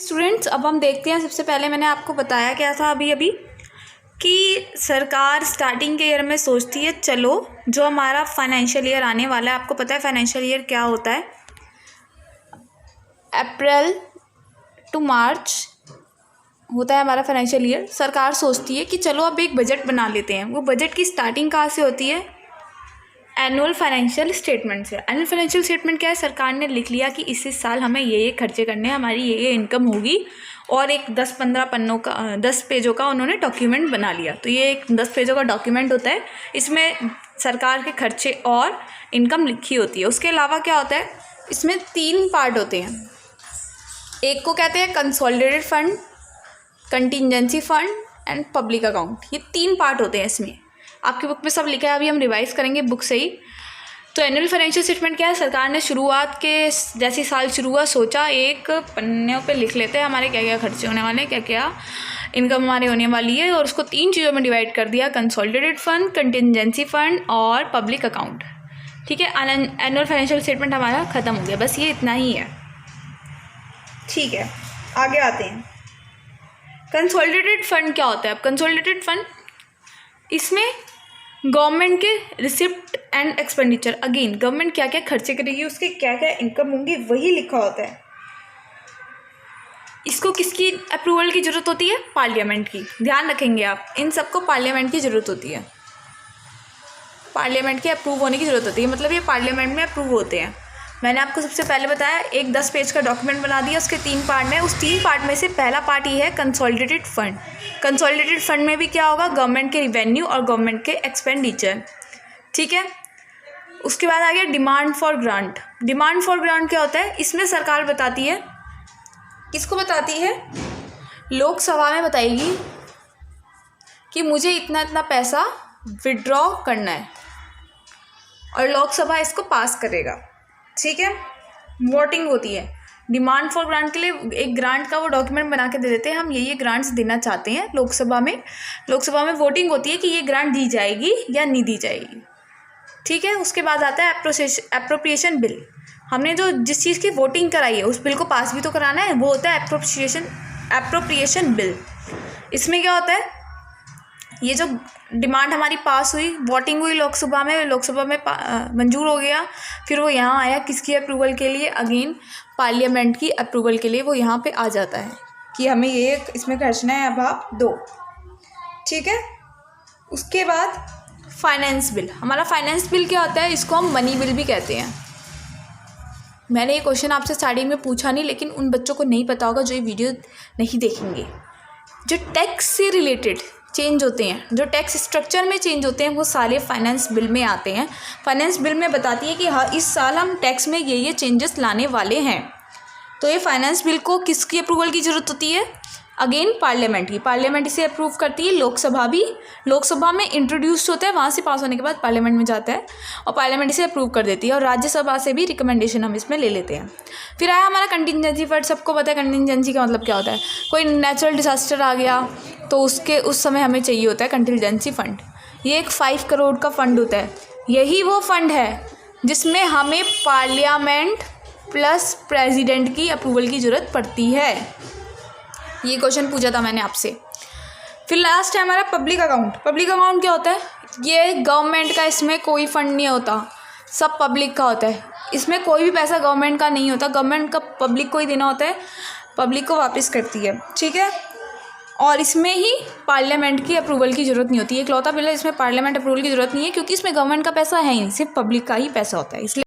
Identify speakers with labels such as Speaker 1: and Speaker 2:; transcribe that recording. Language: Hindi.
Speaker 1: स्टूडेंट्स, अब हम देखते हैं। सबसे पहले मैंने आपको बताया क्या था अभी कि सरकार स्टार्टिंग के ईयर में सोचती है चलो जो हमारा फाइनेंशियल ईयर आने वाला है, आपको पता है फाइनेंशियल ईयर क्या होता है, अप्रैल टू मार्च होता है हमारा फाइनेंशियल ईयर। सरकार सोचती है कि चलो अब एक बजट बना लेते हैं। वो बजट की स्टार्टिंग कहाँ से होती है? एनुअल फाइनेंशियल स्टेटमेंट से। एनुअल फाइनेंशियल स्टेटमेंट क्या है? सरकार ने लिख लिया कि इस साल हमें ये खर्चे करने हैं, हमारी ये इनकम होगी, और एक 10-15 पन्नों का 10 पेजों का उन्होंने डॉक्यूमेंट बना लिया। तो ये एक 10 पेजों का डॉक्यूमेंट होता है, इसमें सरकार के खर्चे और इनकम लिखी होती है। उसके अलावा क्या होता है, इसमें 3 पार्ट होते हैं। एक को कहते हैं consolidated fund, contingency fund and public account. ये 3 पार्ट होते हैं। इसमें आपकी बुक में सब लिखा है, अभी हम रिवाइज करेंगे बुक से ही। तो एनुअल फाइनेंशियल स्टेटमेंट क्या है? सरकार ने शुरुआत के जैसे साल शुरू हुआ, सोचा एक पन्ने पे लिख लेते हैं हमारे क्या क्या खर्चे होने वाले हैं, क्या क्या इनकम हमारे होने वाली है, और उसको 3 चीज़ों में डिवाइड कर दिया, कंसोलिडेटेड फंड, कंटिजेंसी फंड और पब्लिक अकाउंट। ठीक है, एनुअल फाइनेंशियल स्टेटमेंट हमारा ख़त्म हो गया। बस ये इतना ही है। ठीक है, आगे आते हैं। कंसोलिडेटेड फंड क्या होता है? अब कंसोलिडेटेड फंड, इसमें गवर्नमेंट के receipt and expenditure, again government क्या क्या खर्चे करेगी, उसके क्या क्या इनकम होंगी, वही लिखा होता है। इसको किसकी अप्रूवल की ज़रूरत होती है? पार्लियामेंट की। ध्यान रखेंगे आप, इन सबको पार्लियामेंट की ज़रूरत होती है, पार्लियामेंट के अप्रूव होने की ज़रूरत होती है, मतलब ये पार्लियामेंट में अप्रूव होते हैं। मैंने आपको सबसे पहले बताया एक 10 पेज का डॉक्यूमेंट बना दिया, उसके 3 पार्ट में। उस 3 पार्ट में से पहला पार्ट ये है कंसोलिडेटेड फंड। कंसोलिडेटेड फंड में भी क्या होगा? गवर्नमेंट के रिवेन्यू और गवर्नमेंट के एक्सपेंडिचर। ठीक है, उसके बाद आ गया demand for grant. Demand for grant क्या होता है? इसमें सरकार बताती है, किसको बताती है? लोकसभा में बताएगी कि मुझे इतना इतना पैसा विड्रॉ करना है, और लोकसभा इसको पास करेगा। ठीक है, वोटिंग होती है। डिमांड फॉर ग्रांट के लिए एक ग्रांट का वो डॉक्यूमेंट बना के दे देते हैं, हम ये ग्रांट्स देना चाहते हैं लोकसभा में। लोकसभा में वोटिंग होती है कि ये ग्रांट दी जाएगी या नहीं दी जाएगी। ठीक है, उसके बाद आता है एप्रोप्रिएशन बिल। हमने जो जिस चीज़ की वोटिंग कराई है उस बिल को पास भी तो कराना है, वो होता है एप्रोप्रिएशन बिल। इसमें क्या होता है, ये जो डिमांड हमारी पास हुई, वोटिंग हुई लोकसभा में मंजूर हो गया, फिर वो यहाँ आया किसकी अप्रूवल के लिए? अगेन पार्लियामेंट की अप्रूवल के लिए वो यहाँ पे आ जाता है कि हमें ये इसमें खर्चना है, अब आप दो। ठीक है, उसके बाद फाइनेंस बिल। हमारा फाइनेंस बिल क्या होता है? इसको हम मनी बिल भी कहते हैं। मैंने ये क्वेश्चन आपसे स्टार्टिंग में पूछा नहीं, लेकिन उन बच्चों को नहीं पता होगा जो ये वीडियो नहीं देखेंगे। जो टैक्स से रिलेटेड चेंज होते हैं, जो टैक्स स्ट्रक्चर में चेंज होते हैं, वो सारे फाइनेंस बिल में आते हैं। फाइनेंस बिल में बताती है कि हाँ इस साल हम टैक्स में ये चेंजेस लाने वाले हैं। तो ये फाइनेंस बिल को किसकी अप्रूवल की ज़रूरत होती है? अगेन पार्लियामेंट की। पार्लियामेंट इसे अप्रूव करती है, लोकसभा भी। लोकसभा में इंट्रोड्यूस होता है, वहाँ से पास होने के बाद पार्लियामेंट में जाता है और पार्लियामेंट इसे अप्रूव कर देती है, और राज्यसभा से भी रिकमेंडेशन हम इसमें ले लेते हैं। फिर आया हमारा कंटिजेंसी फंड। सबको पता है कंटिजेंसी का मतलब क्या होता है। कोई नेचुरल डिजास्टर आ गया तो उस समय हमें चाहिए होता है कंटिजेंसी फंड। ये एक 5 करोड़ का फंड होता है। यही वो फंड है जिसमें हमें पार्लियामेंट प्लस प्रेसिडेंट की अप्रूवल की ज़रूरत पड़ती है। ये क्वेश्चन पूछा था मैंने आपसे। फिर लास्ट है हमारा पब्लिक अकाउंट। पब्लिक अकाउंट क्या होता है? ये गवर्नमेंट का इसमें कोई फंड नहीं होता, सब पब्लिक का होता है। इसमें कोई भी पैसा गवर्नमेंट का नहीं होता, गवर्नमेंट का पब्लिक को ही देना होता है, पब्लिक को वापस करती है। ठीक है, और इसमें ही पार्लियामेंट की अप्रूवल की ज़रूरत नहीं होती। एक लौता बिल है इसमें पार्लियामेंट अप्रूवल की ज़रूरत नहीं है, क्योंकि इसमें गवर्नमेंट का पैसा है ही नहीं, सिर्फ पब्लिक का ही पैसा होता है, इसलिए